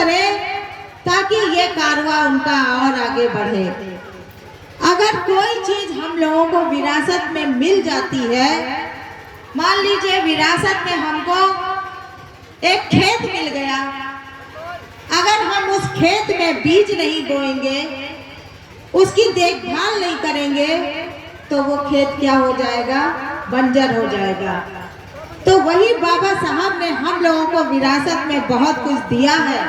करें ताकि ये कारवां उनका और आगे बढ़े। अगर कोई चीज हम लोगों को विरासत में मिल जाती है, मान लीजिए विरासत में हमको एक खेत मिल गया, अगर हम उस खेत में बीज नहीं बोएंगे, उसकी देखभाल नहीं करेंगे, तो वो खेत क्या हो जाएगा? बंजर हो जाएगा। तो वही बाबा साहब ने हम लोगों को विरासत में बहुत कुछ दिया है,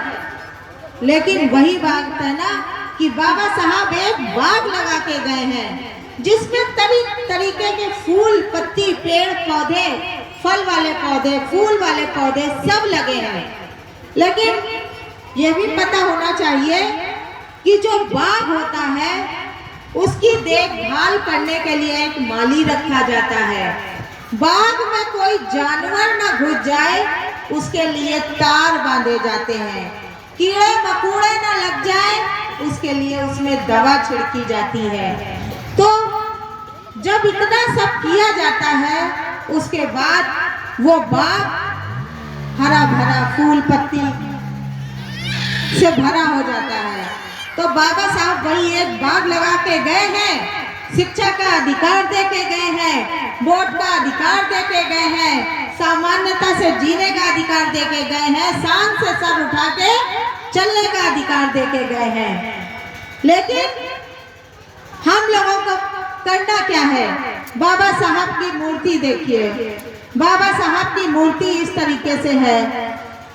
लेकिन वही बात है ना कि बाबा साहब एक बाग लगा के गए हैं जिसमें तरीके के फूल, पत्ती, पेड़ पौधे, फल वाले पौधे, फूल वाले पौधे सब लगे हैं। लेकिन ये भी पता होना चाहिए कि जो बाग होता है उसकी देखभाल करने के लिए एक माली रखा जाता है। बाग में कोई जानवर न घुस जाए उसके लिए तार बांधे जाते हैं, कीड़े मकोड़े न लग जाए उसके लिए उसमें दवा छिड़की जाती है। तो जब इतना सब किया जाता है उसके बाद वो बाग हरा भरा फूल पत्ती से भरा हो जाता है। तो बाबा साहब वही एक बाग लगा के गए हैं, शिक्षा का अधिकार दे के गए हैं, वोट का अधिकार दे के गए हैं, सामान्यता से जीने का अधिकार दे के गए हैं, शान से सर उठा के चलने का अधिकार दे के गए हैं। लेकिन हम लोगों को करना क्या है? बाबा साहब की मूर्ति देखिए, बाबा साहब की मूर्ति इस तरीके से है।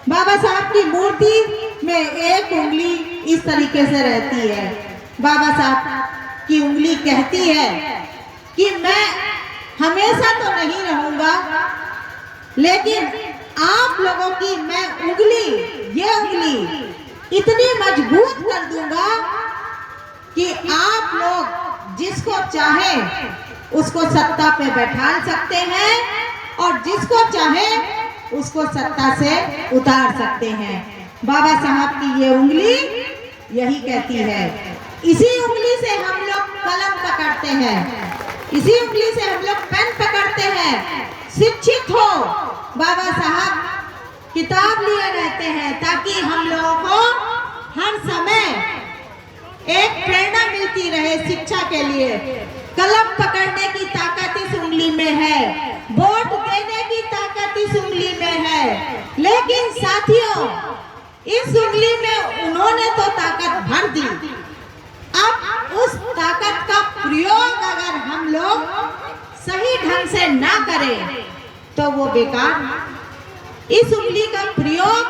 बाबा साहब की मूर्ति में एक उंगली इस तरीके से रहती है। बाबा साहब की उंगली कहती है कि मैं हमेशा तो नहीं रहूंगा, लेकिन आप लोगों की मैं उंगली, ये उंगली इतनी मजबूत कर दूंगा कि आप लोग जिसको चाहे उसको सत्ता पे बैठा सकते हैं और जिसको चाहे उसको सत्ता से उतार सकते हैं। बाबा साहब की ये उंगली यही कहती है। इसी उंगली से हम लोग कलम पकड़ते हैं, इसी उंगली से हम लोग पेन पकड़ते हैं। शिक्षित हो, बाबा साहब किताब लिए रहते हैं ताकि हम लोगों को हर समय एक प्रेरणा मिलती रहे शिक्षा के लिए। कलम पकड़ने की ताकत इस उंगली में है, वोट देने की ताकत इस उंगली में है, लेकिन साथियों इस उंगली में उन्होंने तो ताकत भर दी। अब उस ताकत का प्रयोग अगर हम लोग सही ढंग से ना करें तो वो बेकार। इस उंगली का प्रयोग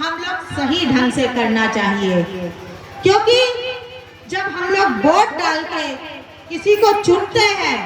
हम लोग सही ढंग से करना चाहिए, क्योंकि जब हम लोग वोट डाल के किसी को चुनते हैं